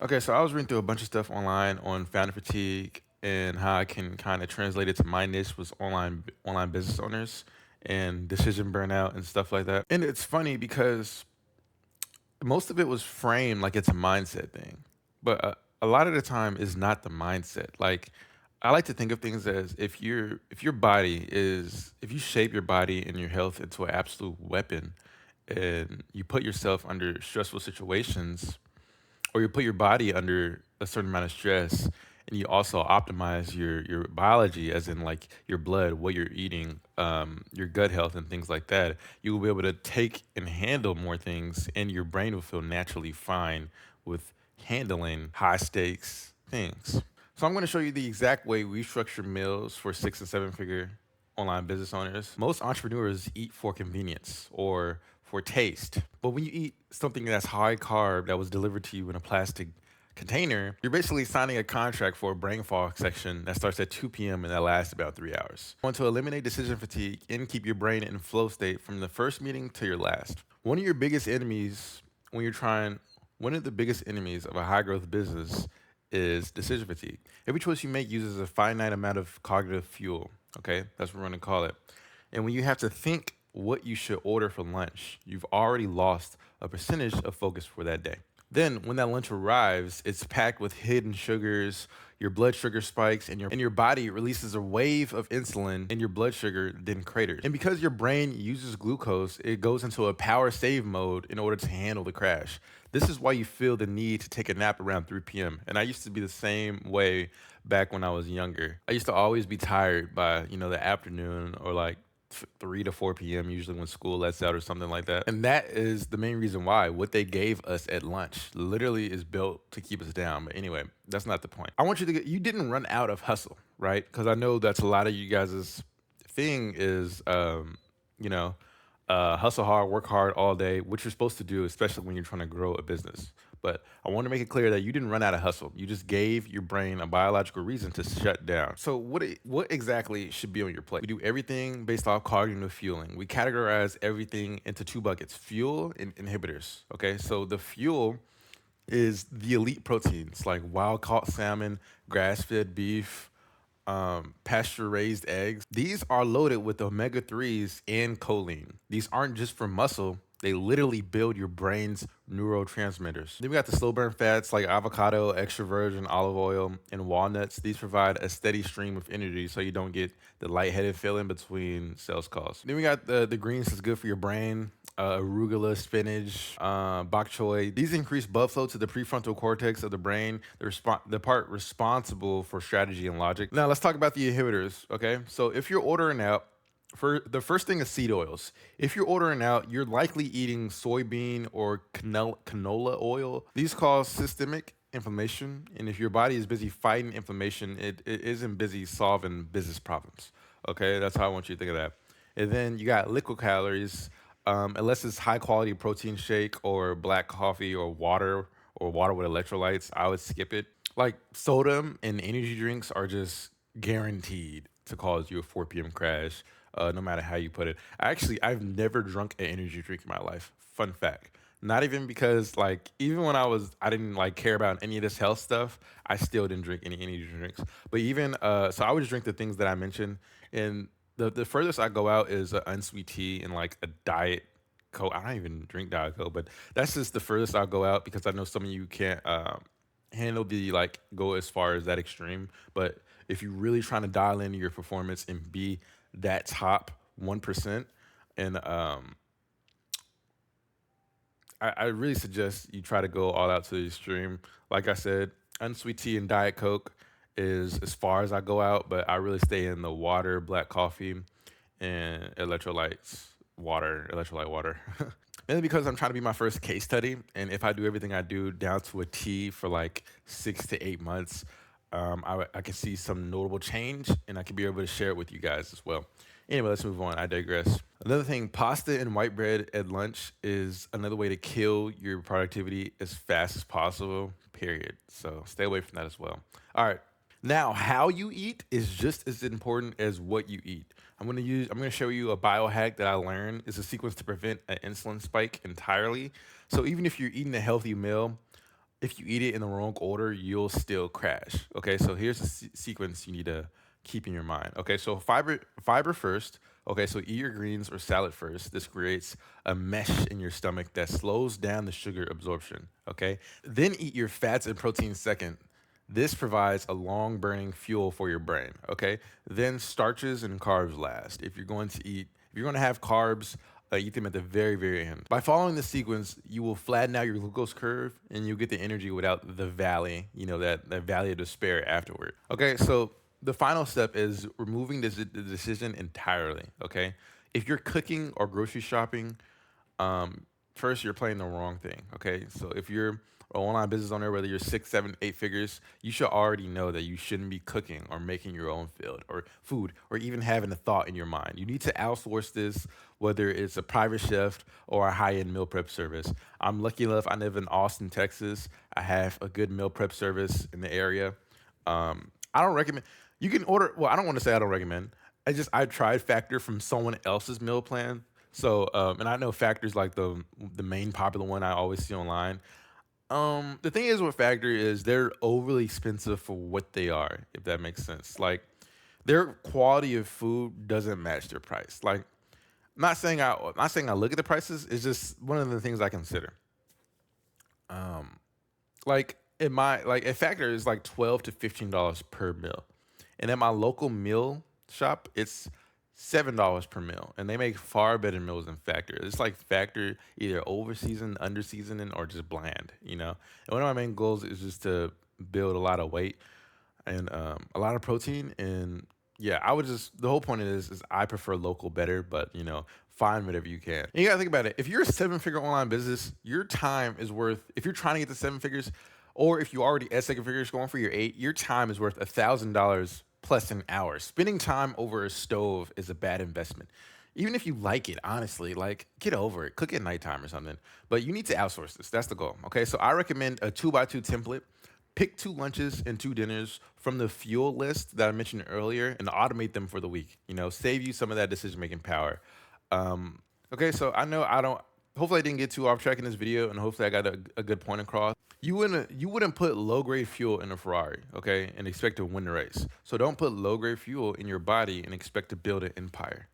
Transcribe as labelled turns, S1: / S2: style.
S1: Okay, so I was reading through a bunch of stuff online on founder fatigue and how I can kind of translate it to my niche was online business owners and decision burnout and stuff like that. And it's funny because most of it was framed like it's a mindset thing, but a lot of the time is not the mindset. Like I like to think of things as if you shape your body and your health into an absolute weapon, and you put yourself under stressful situations or you put your body under a certain amount of stress and you also optimize your biology as in like your blood, what you're eating, your gut health and things like that, you will be able to take and handle more things and your brain will feel naturally fine with handling high stakes things. So I'm going to show you the exact way we structure meals for 6 and 7 figure online business owners. Most entrepreneurs eat for convenience or for taste. But when you eat something that's high carb that was delivered to you in a plastic container, you're basically signing a contract for a brain fog section that starts at 2 p.m. and that lasts about 3 hours. I want to eliminate decision fatigue and keep your brain in flow state from the first meeting to your last. When you're trying, one of the biggest enemies of a high growth business is decision fatigue. Every choice you make uses a finite amount of cognitive fuel. Okay, that's what we're going to call it. And when you have to think what you should order for lunch, you've already lost a percentage of focus for that day. Then, when that lunch arrives, it's packed with hidden sugars, your blood sugar spikes, and your body releases a wave of insulin, and your blood sugar then craters. And because your brain uses glucose, it goes into a power save mode in order to handle the crash. This is why you feel the need to take a nap around 3 p.m. And I used to be the same way back when I was younger. I used to always be tired by, the afternoon or like 3 to 4 p.m. usually when school lets out or something like that. And that is the main reason why what they gave us at lunch literally is built to keep us down. But anyway, that's not the point. I want you to you didn't run out of hustle, right? Because I know that's a lot of you guys' thing is, you know, hustle hard, work hard all day, which you're supposed to do, especially when you're trying to grow a business. But I want to make it clear that you didn't run out of hustle. You just gave your brain a biological reason to shut down. So what exactly should be on your plate? We do everything based off cognitive fueling. We categorize everything into two buckets: fuel and inhibitors. Okay, so the fuel is the elite proteins like wild caught salmon, grass fed beef, pasture raised eggs. These are loaded with omega 3s and choline. These aren't just for muscle, they literally build your brain's neurotransmitters. Then we got the slow burn fats like avocado, extra virgin olive oil, and walnuts. These provide a steady stream of energy so you don't get the lightheaded feeling between sales calls. Then we got the greens that's good for your brain. Arugula, spinach, bok choy. These increase blood flow to the prefrontal cortex of the brain, the part responsible for strategy and logic. Now let's talk about the inhibitors. Okay, so if you're ordering out, for the first thing is seed oils. If you're ordering out, you're likely eating soybean or canola oil. These cause systemic inflammation, and if your body is busy fighting inflammation, it isn't busy solving business problems. Okay, that's how I want you to think of that. And then you got liquid calories. Unless it's high quality protein shake or black coffee or water with electrolytes, I would skip it. Like soda and energy drinks are just guaranteed to cause you a 4 p.m. crash, no matter how you put it. I've never drunk an energy drink in my life. Fun fact. Not even because like even when I didn't like care about any of this health stuff. I still didn't drink any energy drinks. But even so, I would just drink the things that I mentioned. And the furthest I go out is an unsweet tea and like a diet Coke. I don't even drink Diet Coke, but that's just the furthest I'll go out because I know some of you can't handle the like go as far as that extreme. But if you're really trying to dial in your performance and be that top 1%, and I really suggest you try to go all out to the extreme. Like I said, unsweet tea and Diet Coke is as far as I go out, but I really stay in the water, black coffee, and electrolyte water. Mainly because I'm trying to be my first case study, and if I do everything I do down to a T for like 6 to 8 months, I can see some notable change, and I can be able to share it with you guys as well. Anyway, let's move on. I digress. Another thing, pasta and white bread at lunch is another way to kill your productivity as fast as possible, period. So stay away from that as well. All right. Now, how you eat is just as important as what you eat. I'm gonna show you a biohack that I learned. It's a sequence to prevent an insulin spike entirely. So even if you're eating a healthy meal, if you eat it in the wrong order, you'll still crash. Okay, so here's the sequence you need to keep in your mind. Okay, so fiber first. Okay, so eat your greens or salad first. This creates a mesh in your stomach that slows down the sugar absorption. Okay, then eat your fats and proteins second. This provides a long burning fuel for your brain. Okay, then starches and carbs last. If you're going to have carbs, eat them at the very end. By following the sequence, you will flatten out your glucose curve and you'll get the energy without the valley, that valley of despair afterward. Okay, so the final step is removing the decision entirely. Okay, if you're cooking or grocery shopping, first you're playing the wrong thing. Okay, so if you're an online business owner, whether you're six, seven, eight figures, you should already know that you shouldn't be cooking or making your own food or even having a thought in your mind. You need to outsource this, whether it's a private chef or a high-end meal prep service. I'm lucky enough, I live in Austin, Texas. I have a good meal prep service in the area. I don't recommend. You can order. Well, I don't want to say I don't recommend. I tried Factor from someone else's meal plan. So and I know Factor's like the main popular one I always see online. The thing is with Factor is they're overly expensive for what they are, if that makes sense. Like their quality of food doesn't match their price. Like not saying I look at the prices. It's just one of the things I consider. Like in my like a Factor is like $12 to $15 per meal, and at my local meal shop, it's $7 per meal, and they make far better meals than Factor. It's like Factor either over seasoned, under seasoning, or just bland. And one of my main goals is just to build a lot of weight and a lot of protein. And yeah, I would just the whole point of this is I prefer local better, but find whatever you can. And you gotta think about it. If you're a seven-figure online business, your time is worth. If you're trying to get to seven figures, or if you already at second figures going for your eight, your time is worth $1,000 plus an hour. Spending time over a stove is a bad investment. Even if you like it, honestly, like get over it. Cook at nighttime or something. But you need to outsource this. That's the goal. Okay. So I recommend a 2x2 template. Pick two lunches and two dinners from the fuel list that I mentioned earlier and automate them for the week. Save you some of that decision making power. Okay, so I know I don't. Hopefully, I didn't get too off track in this video, and hopefully, I got a good point across. You wouldn't put low grade fuel in a Ferrari, okay, and expect to win the race. So don't put low grade fuel in your body and expect to build an empire.